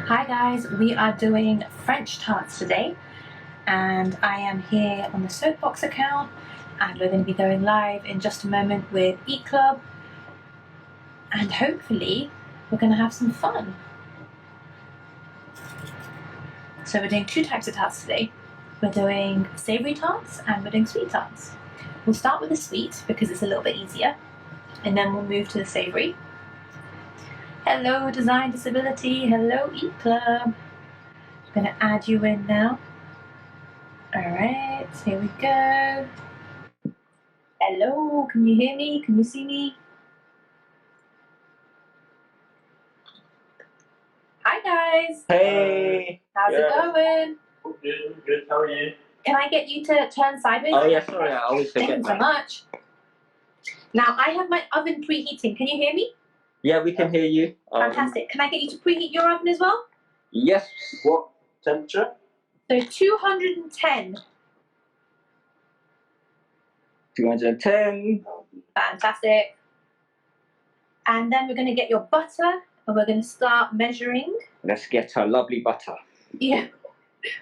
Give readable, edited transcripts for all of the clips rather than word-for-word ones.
Hi guys, we are doing French tarts today, and I am here on the Soapbox account, and we're going to be going live in just a moment with Eat Club, and hopefully we're going to have some fun. So we're doing two types of tarts today. We're doing savoury tarts and we're doing sweet tarts. We'll start with the sweet because it's a little bit easier, and then we'll move to the savoury. Hello Design Disability, hello Eat Club. I'm going to add you in now. Alright, here we go. Hello, can you hear me? Can you see me? Hi guys! Hey! How's it going? Good, how are you? Can I get you to turn sideways? Oh yeah, sorry, I always forget Thank you so that. much. Now I have my oven preheating. Can you hear me? Yeah, we can hear you. Fantastic. Can I get you to preheat your oven as well? Yes. What temperature? So 210. 210. Fantastic. And then we're going to get your butter and we're going to start measuring. Let's get our lovely butter. Yeah.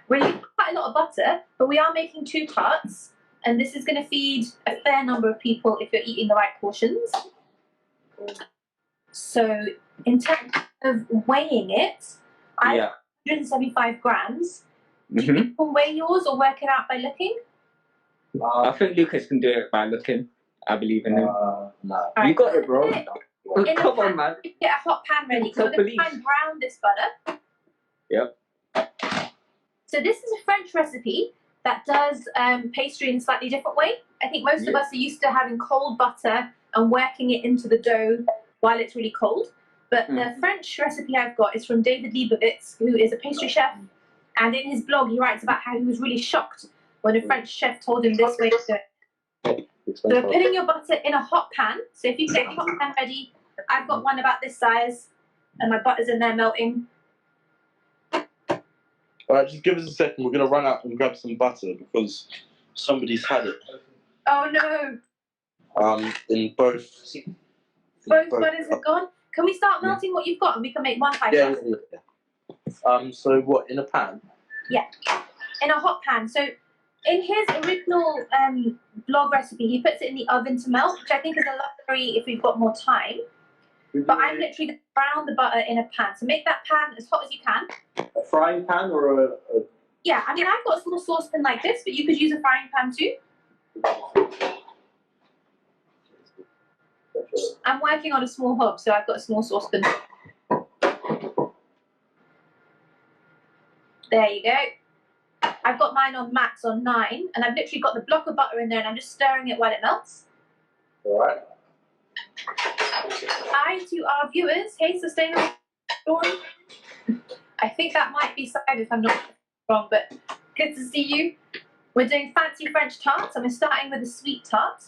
We're using quite a lot of butter, but we are making two tarts, and this is going to feed a fair number of people if you're eating the right portions. So in terms of weighing it, I have 175 grams. Do you weigh yours or work it out by looking? I think Lucas can do it by looking. I believe in him. No. Right. You got it, bro. Come on, man. Get a hot pan ready, because we're going to try and brown this butter. Yep. So this is a French recipe that does pastry in a slightly different way. I think most of us are used to having cold butter and working it into the dough while it's really cold. But the French recipe I've got is from David Leibovitz, who is a pastry chef. And in his blog, he writes about how he was really shocked when a French chef told him this way to do it. So we're putting your butter in a hot pan. So if you can get a hot pan ready, I've got one about this size, and my butter's in there melting. Alright, just give us a second. We're going to run out and grab some butter because somebody's had it. Oh no. In both. Both butters are gone. Can we start melting what you've got and we can make one pie? Yeah. So what, in a pan? Yeah, in a hot pan. So in his original blog recipe, he puts it in the oven to melt, which I think is a luxury if we've got more time. But I'm literally going to brown the butter in a pan. So make that pan as hot as you can. A frying pan or a... Yeah, I mean, I've got a small saucepan like this, but you could use a frying pan too. I'm working on a small hob, so I've got a small saucepan. There you go. I've got mine on max on 9, and I've literally got the block of butter in there, and I'm just stirring it while it melts. Alright. Hi to our viewers. Hey, Sustainable Story. I think that might be side if I'm not wrong, but good to see you. We're doing fancy French tarts, and we're starting with a sweet tart.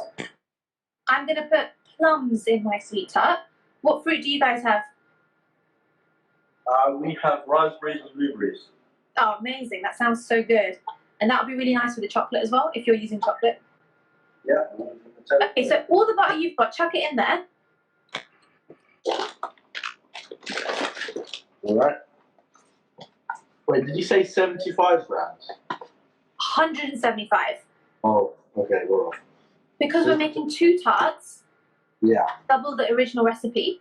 I'm going to put plums in my sweet tart. What fruit do you guys have? We have raspberries and blueberries. Oh, amazing. That sounds so good. And that would be really nice with the chocolate as well, if you're using chocolate. Yeah. Okay, so all the butter you've got, chuck it in there. Alright. Wait, did you say 75 grams? 175. Oh, okay, well. Because we're making two tarts, double the original recipe.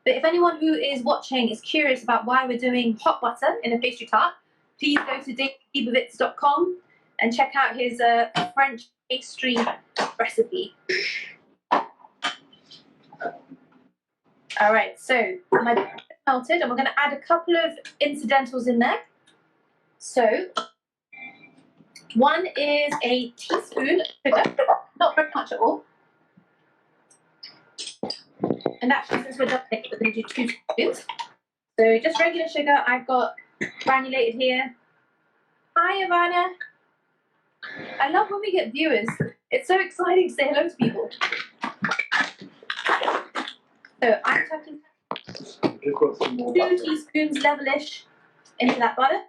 But if anyone who is watching is curious about why we're doing hot butter in a pastry tart, please go to davidleibovitz.com and check out his French pastry recipe. All right, so my butter is melted, and we're going to add a couple of incidentals in there. So one is a teaspoon of sugar, not very much at all. And actually, since we're done, we're going to do 2 teaspoons. So just regular sugar. I've got granulated here. Hi, Ivana. I love when we get viewers. It's so exciting to say hello to people. So I'm chucking 2 teaspoons levelish into that butter.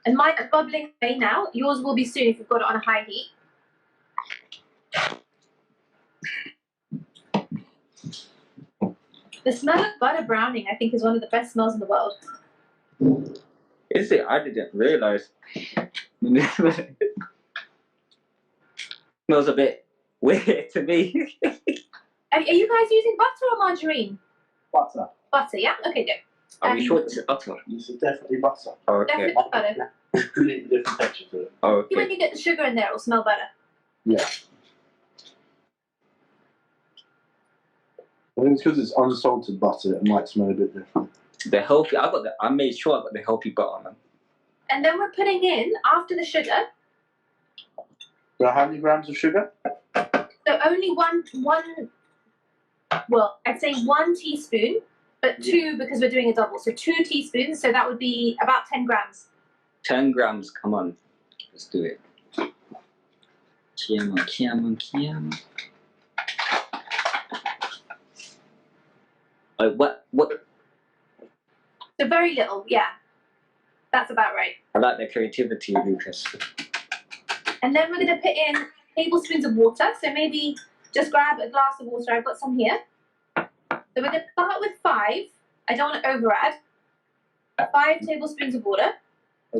And mine is bubbling away now. Yours will be soon if you've got it on a high heat. The smell of butter browning, I think, is one of the best smells in the world. Is it? I didn't realize. Smells a bit weird to me. Are you guys using butter or margarine? Butter. Butter, yeah? Okay, good. Are we sure it's butter? This is definitely butter. Oh, okay. Definitely butter. Completely different texture to it. Oh, When okay. you get the sugar in there, it'll smell better. Yeah. I think it's because it's unsalted butter. It might smell a bit different. The healthy. I made sure I got the healthy butter, man. And then we're putting in, after the sugar, So how many grams of sugar? so only one, well, I'd say 1 teaspoon, but 2 because we're doing a double. So 2 teaspoons, so that would be about 10 grams. 10 grams. Come on, let's do it. Come on. What? So very little, yeah. That's about right. I like the creativity, Lucas. And then we're going to put in tablespoons of water. So maybe just grab a glass of water. I've got some here. So we're going to start with 5. I don't want to over add. 5 tablespoons of water.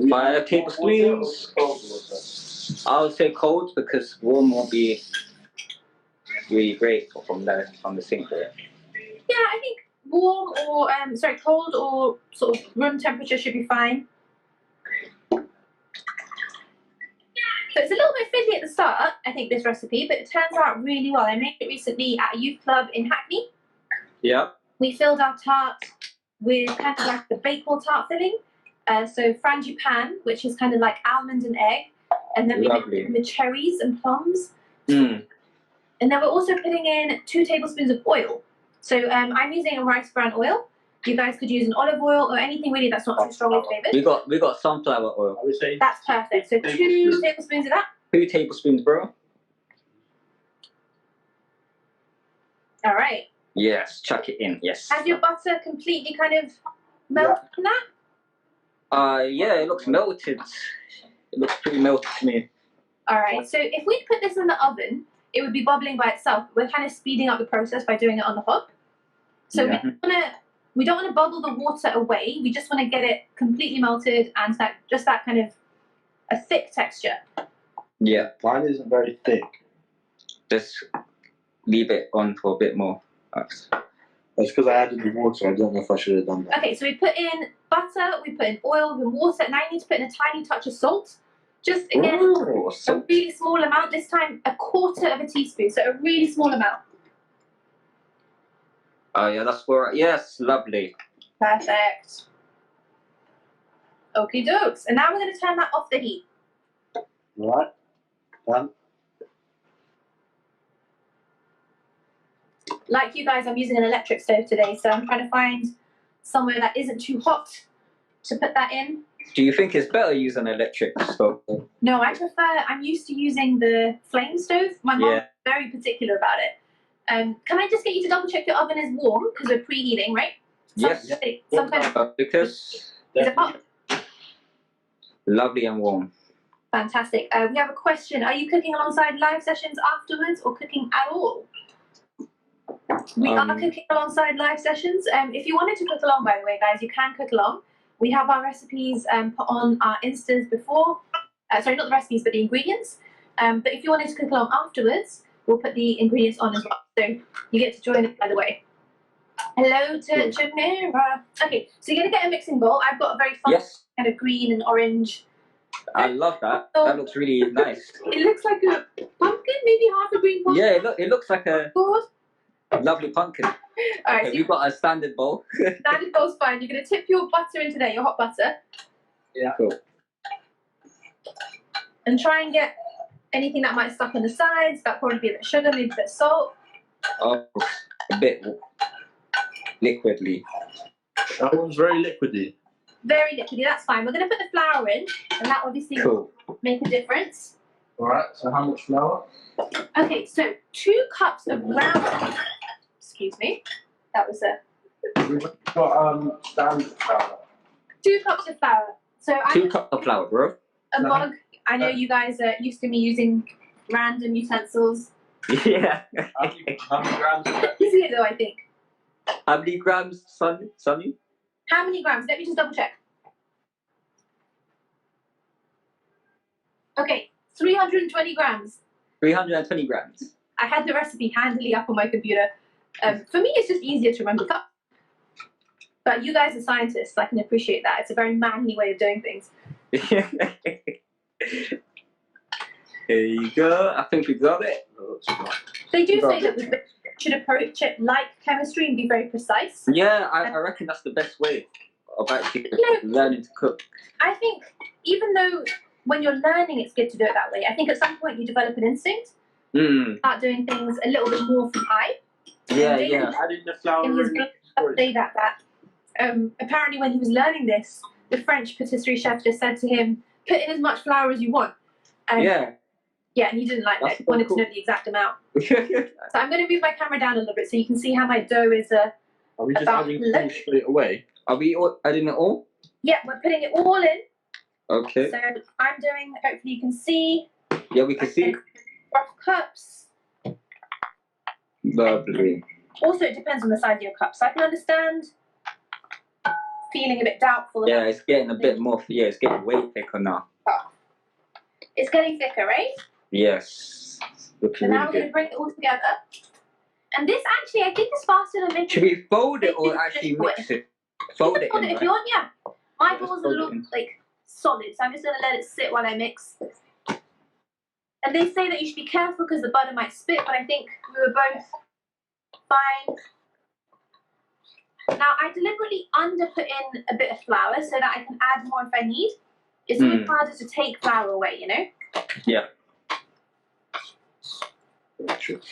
5 tablespoons. I would say cold because warm won't be really great from the sink there. Yeah, I think warm or cold or sort of room temperature should be fine. So it's a little bit fizzy at the start, I think, this recipe, but it turns out really well. I made it recently at a youth club in Hackney. Yeah. We filled our tart with kind of like the Bakewell tart filling. So frangipane, which is kind of like almond and egg. And then we made it with cherries and plums. Mm. And then we're also putting in 2 tablespoons of oil. So I'm using a rice bran oil. You guys could use an olive oil or anything really that's not too strongly flavored. We got sunflower oil. I would say That's perfect. So 2 tablespoons of that. 2 tablespoons, bro. All right. Yes, chuck it in. Yes. Has your butter completely kind of melted in that? Yeah, it looks melted. It looks pretty melted to me. All right. So if we put this in the oven, it would be bubbling by itself. We're kind of speeding up the process by doing it on the hob. So we don't want to bubble the water away. We just want to get it completely melted and that kind of a thick texture. Yeah. Mine isn't very thick. Just leave it on for a bit more. That's because I added the water. I don't know if I should have done that. Okay, so we put in butter, we put in oil, we water. Now you need to put in a tiny touch of salt. Just again, a really small amount. This time, 1/4 of a teaspoon. So a really small amount. Oh yeah, that's for yes, lovely. Perfect. Okie dokes. And now we're going to turn that off the heat. Right. Done. Like you guys, I'm using an electric stove today, so I'm trying to find somewhere that isn't too hot to put that in. Do you think it's better using an electric stove? No, I'm used to using the flame stove. My mom's very particular about it. Can I just get you to double check your oven is warm because we're preheating, right? Yes. Sometimes Because is it hot? Lovely and warm. Fantastic. We have a question. Are you cooking alongside live sessions afterwards or cooking at all? We are cooking alongside live sessions. If you wanted to cook along, by the way, guys, you can cook along. We have our recipes put on our Instas before. Sorry, not the recipes, but the ingredients. But if you wanted to cook along afterwards, we'll put the ingredients on as well. So you get to join it, by the way. Hello to Jamil. Okay, so you're going to get a mixing bowl. I've got a very fun kind of green and orange. I love that. That looks really nice. It looks like a pumpkin, maybe half a green pumpkin. Yeah, it looks like a lovely pumpkin. All right, okay, so we've got a standard bowl. Standard bowl's fine. You're going to tip your butter into there, your hot butter. Yeah. Cool. And try and get anything that might stuck on the sides. That'll probably be a bit of sugar, maybe a bit of salt. Oh, a bit liquidly. That one's very liquidy. Very liquidy, that's fine. We're going to put the flour in, and that obviously will make a difference. Alright, so how much flour? Okay, so 2 cups of ground. Excuse me. That was We've got standard flour. 2 cups of flour. So 2 cups of flour, bro. A mug. I know you guys are used to me using random utensils. Yeah. How many grams is that? Easier though, I think. How many grams, Sunny? How many grams? Let me just double check. Okay, 320 grams. 320 grams. I had the recipe handily up on my computer. For me, it's just easier to remember cup. But you guys are scientists, I can appreciate that. It's a very manly way of doing things. There you go. I think we got it. They do say that we should approach it like chemistry and be very precise. Yeah, I reckon that's the best way of actually learning to cook. I think even though when you're learning it's good to do it that way, I think at some point you develop an instinct. Start doing things a little bit more from eye. Yeah, Adding the flour In his in. book, say that apparently when he was learning this, the French patisserie chef just said to him, put in as much flour as you want. Yeah, and he didn't like that. He wanted to know the exact amount. So I'm going to move my camera down a little bit so you can see how my dough is. Are we just adding full straight away? Are we adding it all? Yeah, we're putting it all in. Okay. So I'm doing, hopefully you can see. Yeah, we can see. Rough cups. Lovely. Also, it depends on the size of your cup. So I can understand feeling a bit doubtful. Yeah, it's getting a bit more. Yeah, it's getting way thicker now. It's getting thicker, right? Yes. Looking So now really we're going to good. bring it all together. And this actually, I think is faster than making. Should we fold it or actually mix it? Fold it in, if right? you want, yeah. My Yeah, balls fold are it in. like solid, so I'm just going to let it sit while I mix. And they say that you should be careful because the butter might spit, but I think we were both fine. Now, I deliberately put in a bit of flour so that I can add more if I need. It's always harder to take flour away, you know? Yeah.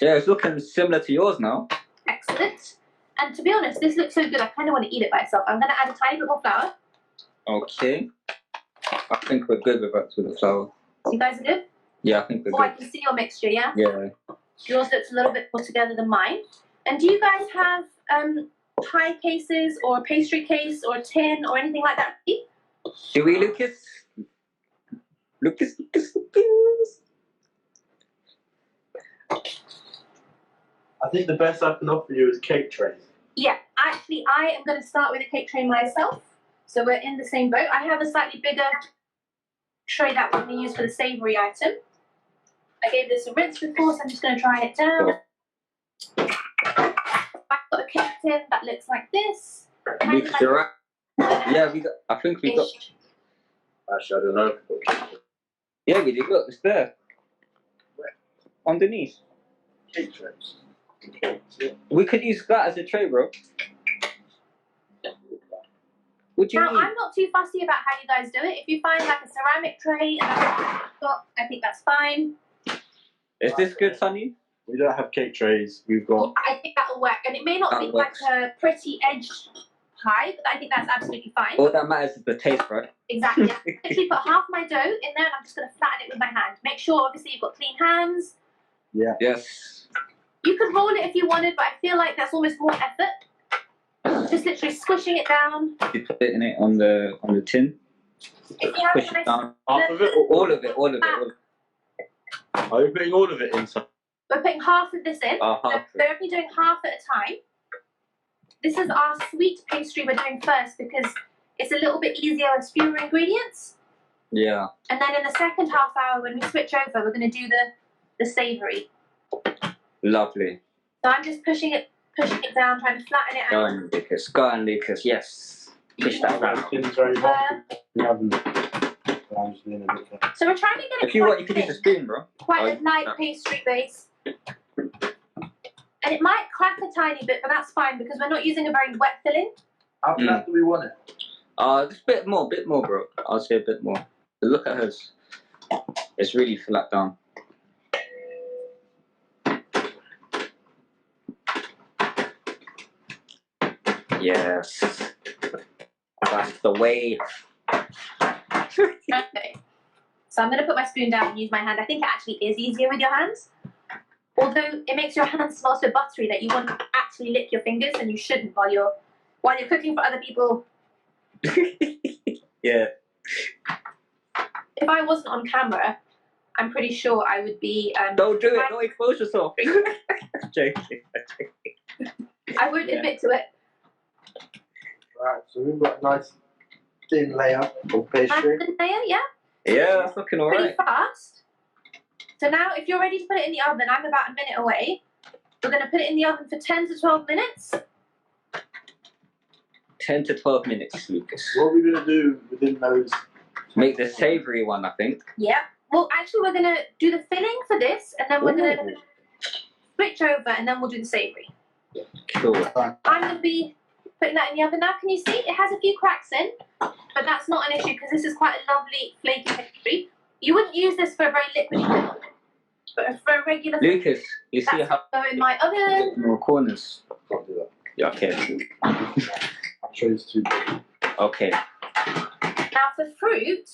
Yeah, it's looking similar to yours now. Excellent. And to be honest, this looks so good, I kind of want to eat it by itself. I'm going to add a tiny bit more flour. Okay. I think we're good with the flour. So you guys are good? Yeah, I think we're Oh, I good. can see your mixture, yeah? Yeah. Yours looks a little bit more together than mine. And do you guys have pie cases or a pastry case or a tin or anything like that? Do we, Lucas? Lucas. I think the best I can offer you is cake trays. Yeah, actually, I am going to start with a cake tray myself. So we're in the same boat. I have a slightly bigger tray that we're going to use for the savoury item. I gave this a rinse before, so I'm just going to dry it down. I've got a cake tin that looks like this. Lucas, you're right. Yeah, I think we got. Actually, I don't know. Yeah, we did. Look, it's there. Underneath. Cake trays. We could use that as a tray, bro. What do you Now, need? I'm not too fussy about how you guys do it. If you find like a ceramic tray and I think that's fine. Is this good, Sunny? We don't have cake trays. We've got. I think that'll work. And it may not be like a pretty edged pie, but I think that's absolutely fine. All that matters is the taste, right? Exactly. I actually put half my dough in there and I'm just going to flatten it with my hand. Make sure, obviously, you've got clean hands. Yeah. Yes. You could roll it if you wanted, but I feel like that's almost more effort. Just literally squishing it down. You put it in it on the tin. If you have Push a it nice down. Half of it? All of it. Are you putting all of it inside? We're putting half of this in. Half. So we're only doing half at a time. This is our sweet pastry we're doing first because it's a little bit easier with fewer ingredients. Yeah. And then in the second half hour, when we switch over, we're going to do the savoury. Lovely. So I'm just pushing it down, trying to flatten it Go out. on, Lucas. Go on, Lucas. Yes. Push that around. So we're trying to get it If you want, you could use a spoon, bro. quite a light pastry base. And it might crack a tiny bit, but that's fine because we're not using a very wet filling. How flat do we want it? Just a bit more, bro. I'll say a bit more. But look at hers. It's really flat down. Yes. That's the way. Okay. So I'm going to put my spoon down and use my hand. I think it actually is easier with your hands. Although it makes your hands smell so buttery that you want to actually lick your fingers, and you shouldn't while you're cooking for other people. Yeah. If I wasn't on camera, I'm pretty sure I would be. Don't do it. Don't expose yourself. Joking. I won't admit to it. Right, so we've got a nice thin layer of pastry. And layer, yeah. Yeah, that's looking Pretty alright. fast. So now, if you're ready to put it in the oven, I'm about a minute away. We're going to put it in the oven for 10 to 12 minutes. 10 to 12 minutes, Lucas. What are we going to do within those? Make the savoury one, I think. Yeah. Well, actually, we're going to do the filling for this, and then we're going to switch over, and then we'll do the savoury. Cool. I'm going to be putting that in the oven now. Can you see? It has a few cracks in, but that's not an issue because this is quite a lovely flaky pastry. You wouldn't use this for a very liquidy filling, but for a regular Lucas, you see how go in my oven. more corners? Can't do that. Yeah, okay. I'm sure it's too big. Okay. Now for fruit,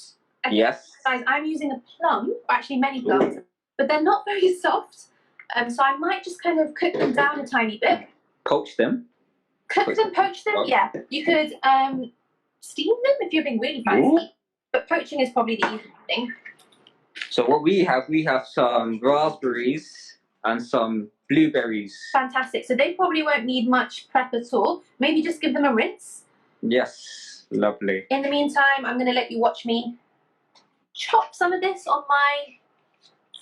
Yes. guys, I'm using a plum, or actually many plums, but they're not very soft. So I might just kind of cook them down a tiny bit. Poach them. Cook them, poach them, yeah. You could steam them if you're being really fancy. Ooh. But poaching is probably the easiest thing. So what we have some raspberries and some blueberries. Fantastic. So they probably won't need much prep at all. Maybe just give them a rinse. Yes, lovely. In the meantime, I'm going to let you watch me chop some of this on my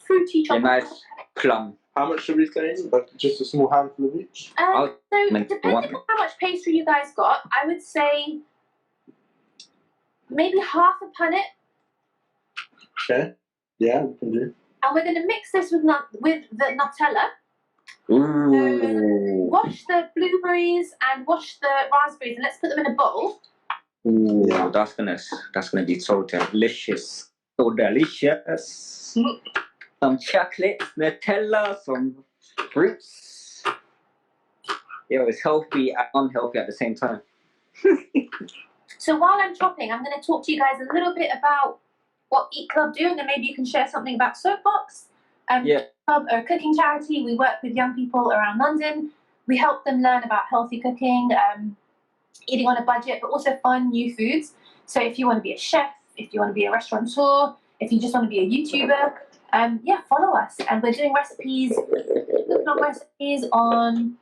fruity A chopper. nice plum. How much should we say? Like just a small handful of each? So make depending one. on how much pastry you guys got, I would say maybe half a punnet. Okay. Yeah, we can do. And we're going to mix this with the Nutella. Ooh. Wash the blueberries and wash the raspberries, and let's put them in a bowl. Ooh, Yeah. that's gonna be so delicious. So delicious. Some chocolate, Nutella, some fruits. Yeah, it's healthy and unhealthy at the same time. So while I'm chopping, I'm going to talk to you guys a little bit about what Eat Club do, and then maybe you can share something about Soapbox. Yeah. Club are a cooking charity. We work with young people around London. We help them learn about healthy cooking, eating on a budget, but also fun new foods. So if you want to be a chef, if you want to be a restaurateur, if you just want to be a YouTuber, follow us. And we're doing recipes, cooking recipes on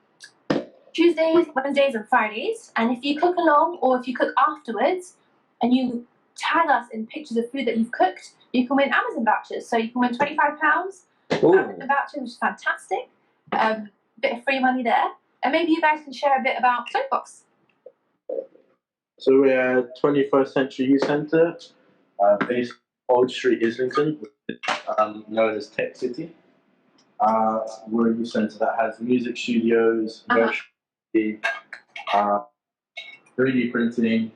Tuesdays, Wednesdays, and Fridays. And if you cook along, or if you cook afterwards, and you tag us in pictures of food that you've cooked, you can win Amazon vouchers. So you can win £25 Amazon vouchers, which is fantastic. Bit of free money there. And maybe you guys can share a bit about Soapbox. So we're 21st Century Youth Centre, based Old Street, Islington, known as Tech City. We're a youth centre that has music studios, nursery, 3D printing.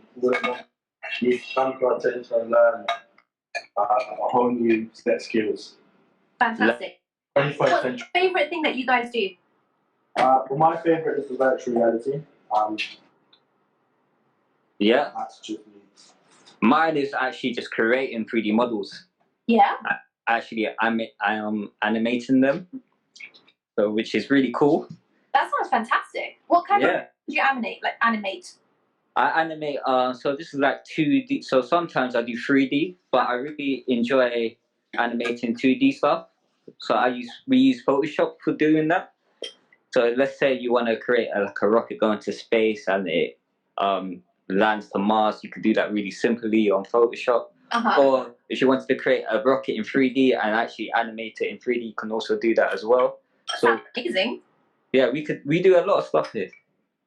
You come to our centre and learn a whole new set of skills. Fantastic. 21st What's century. your favourite thing that you guys do? Well, my favourite is the virtual reality. Yeah. That's just me. Mine is actually just creating 3D models. Yeah. Actually, I am animating them, so which is really cool. That sounds fantastic. What kind of do you animate? I animate. So this is like 2D. So sometimes I do 3D, but I really enjoy animating 2D stuff. So we use Photoshop for doing that. So let's say you want to create a rocket going to space and it lands to Mars. You could do that really simply on Photoshop. Or if you wanted to create a rocket in 3D and actually animate it in 3D, you can also do that as well. That's amazing. Yeah, we do a lot of stuff here.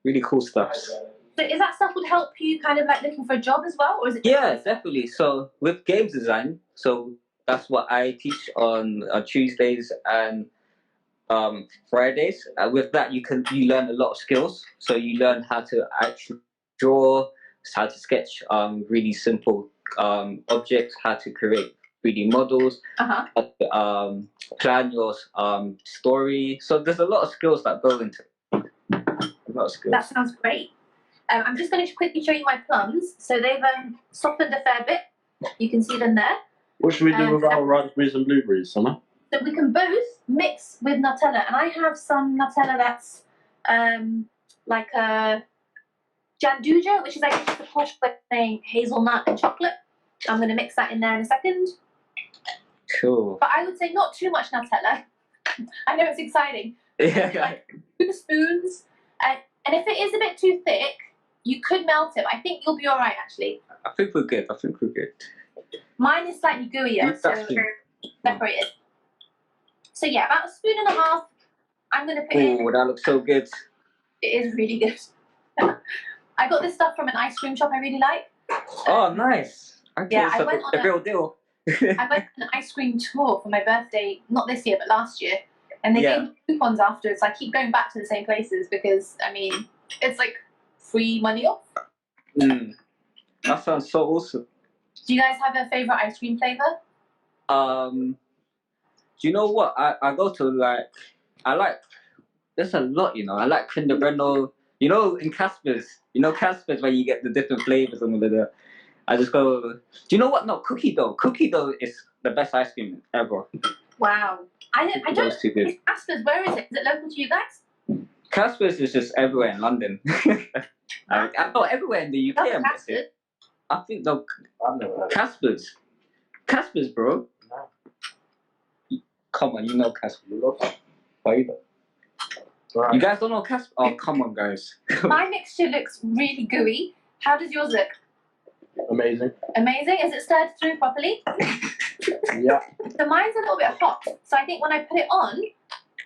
Really cool stuff. So is that stuff would help you kind of like looking for a job as well, or is it? Yeah, definitely. So with games design, so that's what I teach on Tuesdays and Fridays. With that, you learn a lot of skills. So you learn how to actually draw, how to sketch really simple objects, how to create 3D models, how to plan your story. So there's a lot of skills that go into it. A lot of skills. That sounds great. I'm just going to quickly show you my plums. So they've softened a fair bit. You can see them there. What should we do with our raspberries and blueberries, Summer? So we can both mix with Nutella. And I have some Nutella that's like a Janduja, which is like just a posh way of saying hazelnut and chocolate. I'm going to mix that in there in a second. Cool. But I would say not too much Nutella. I know it's exciting. Yeah. 2 spoons. And if it is a bit too thick, you could melt it. But I think you'll be all right, actually. I think we're good. Mine is slightly gooier, so separated. So yeah, about a spoon and a half. I'm gonna put in. Oh, that looks so good. It is really good. I got this stuff from an ice cream shop I really like. Oh, nice. Yeah, I went on a real deal. I went on an ice cream tour for my birthday, not this year, but last year. And they gave me coupons afterwards. So I keep going back to the same places because, I mean, it's like free money off. That sounds so awesome. Do you guys have a favorite ice cream flavor? Do you know what? I go to there's a lot, you know. I like Kinder Bueno. You know, in Casper's. You know Casper's where you get the different flavors and all of that. I just go. Do you know what? No, cookie dough. Cookie dough is the best ice cream ever. Wow. I don't know. Casper's, where is it? Is it local to you guys? Casper's is just everywhere in London. I know everywhere in the UK. I think no. I've never heard. Casper's, bro. No. Come on, you know Casper's. You love flavor. Right. You guys don't know Casper? Oh, come on, guys. My mixture looks really gooey. How does yours look? Amazing. Amazing. Is it stirred through properly? Yeah. So mine's a little bit hot. So I think when I put it on,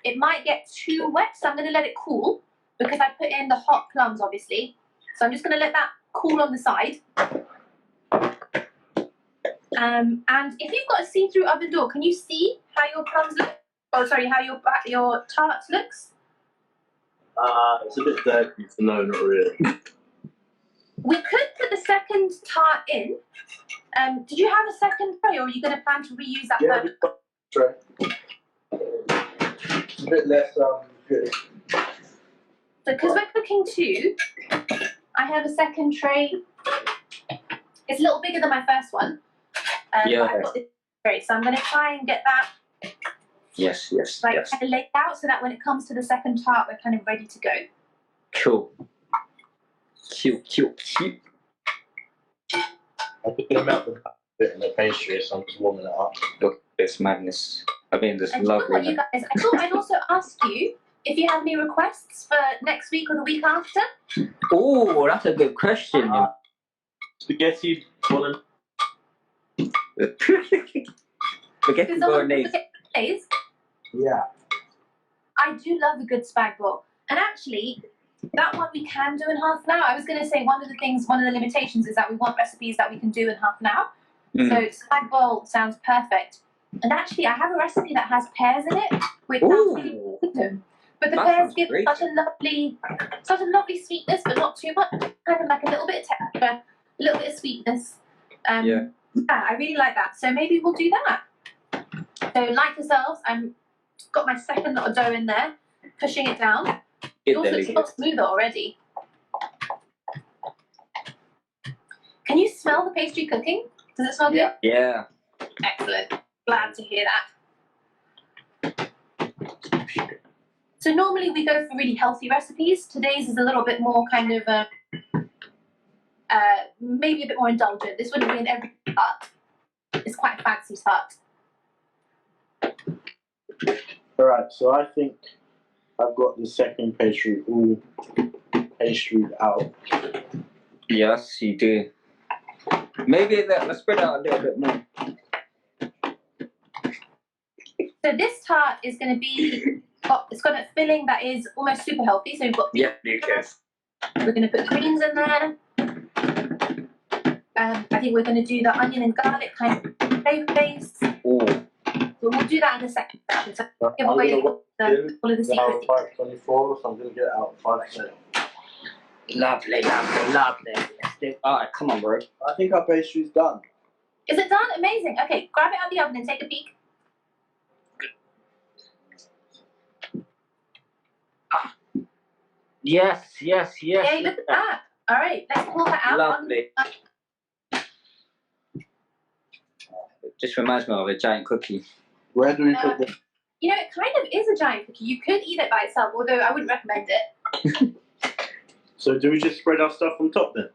it might get too wet. So I'm going to let it cool because I put in the hot plums, obviously. So I'm just going to let that cool on the side. And if you've got a see-through oven door, can you see how your plums look? Oh, sorry, how your tart looks? It's a bit dirty, so no, not really. We could put the second tart in. Did you have a second tray, or are you going to plan to reuse that? Yeah, we've got a tray. It's a bit less good. So, because we're cooking two, I have a second tray. It's a little bigger than my first one. Yeah. I've got this tray, so I'm going to try and get that. Yes. Kind of laid out so that when it comes to the second tart, we're kind of ready to go. Cool. I think I'm out the bit in the pastry, so I'm just warming it up. Look at this madness. I mean, this And lovely. you guys, I thought I'd also ask you if you have any requests for next week or the week after. Oh, that's a good question. Spaghetti bolognese. Spaghetti bolognese. Yeah. I do love a good spag bowl. And actually, that one we can do in half an hour. I was going to say one of the limitations is that we want recipes that we can do in half an hour. So spag bowl sounds perfect. And actually, I have a recipe that has pears in it, which sounds really good. But the pears give such a lovely sweetness, but not too much. Kind of like a little bit of texture, a little bit of sweetness. Yeah, I really like that. So maybe we'll do that. So like yourselves, I'm got my second lot of dough in there, pushing it down. It also looks a lot smoother already. Can you smell the pastry cooking? Does it smell good? Yeah. Excellent. Glad to hear that. So normally we go for really healthy recipes. Today's is a little bit more kind of maybe a bit more indulgent. This wouldn't be in every tart. It's quite a fancy tart. Alright, so I think I've got the second pastry all pastried out. Yes, you do. Maybe let's spread out a little bit more. So this tart is going to be, it's got a filling that is almost super healthy. So we've got we're going to put greens in there. I think we're going to do the onion and garlic kind of flavor base. But we'll do that in the second section. So give away all of the secrets. 524, so I'm going to get it out 5%. Lovely. Alright, come on, bro. I think our pastry's done. Is it done? Amazing. Okay, grab it out of the oven and take a peek. Yes. Yay, look at that. All right, let's pull that out. Lovely. It just reminds me of a giant cookie. Where do we put this? You know, it kind of is a giant cookie. You could eat it by itself, although I wouldn't recommend it. So do we just spread our stuff on top then?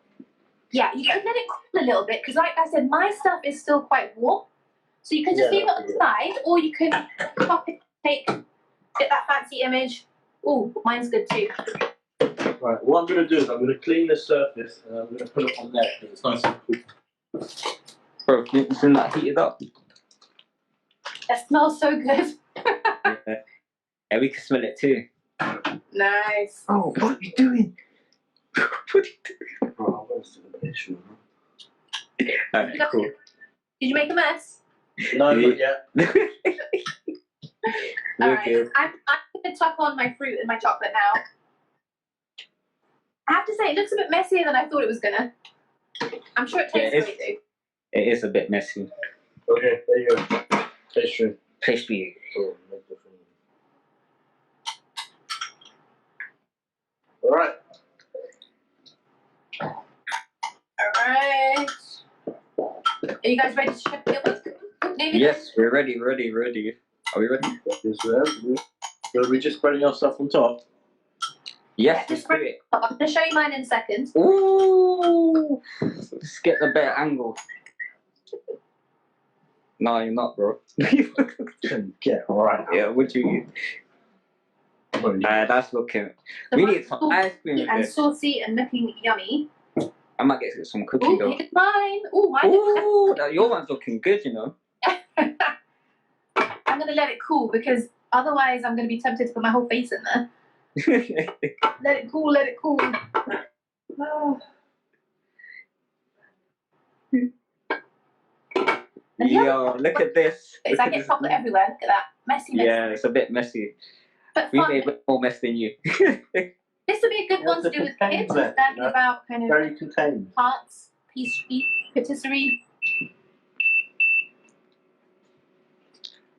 Yeah, you can let it cool a little bit, because like I said, my stuff is still quite warm. So you can just leave it on the side, or you can pop it, get that fancy image. Ooh, mine's good too. Right, what I'm going to do is I'm going to clean the surface and I'm going to put it on there because it's nice and cool. Bro, isn't that heated up? That smells so good. Yeah, we can smell it too. Nice. Oh, what are you doing? What are you doing? Oh, I'm still a bit sure. Alright, cool. Did you make a mess? No, not yet. Alright, I'm going to top on my fruit and my chocolate now. I have to say, it looks a bit messier than I thought it was gonna. I'm sure it tastes great though. It is a bit messy. Okay, there you go. Pastry. Pastry. Oh, make the thing. Alright. Alright. Are you guys ready to check the others? Yes, we're ready. Are we ready? Yes, so we're just spreading our stuff on top. Yes, Just let's do it. I'm going to show you mine in a second. Ooh! Let's get the better angle. No, you're not, bro. Get right. Yeah, what you that's looking. The We mine's need some ice cream with and this. saucy and looking yummy. I might get some cookie Ooh, dough. here's mine. Ooh, mine. Ooh, your one's looking good, you know. I'm going to let it cool because otherwise I'm going to be tempted to put my whole face in there. Let it cool, let it cool. Oh. Yo, look at this. It's like it's chocolate everywhere. Look at that. Messy. Yeah, it's a bit messy. But We fun. made a bit more mess than you. This would be a good one to do with kids. Learning about kind of Very contained. tarts, pastry, patisserie.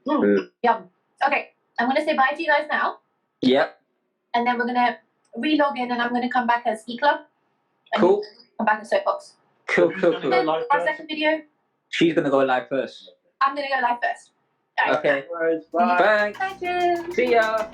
Yum. Okay, I'm going to say bye to you guys now. Yep. And then we're going to re-log in and I'm going to come back as E-Club. And Cool. Come back as Soapbox. Cool. And then our second video, She's gonna go live first. I'm going to go live first. All right. Okay. Bye. Thanks. Thank you. See ya.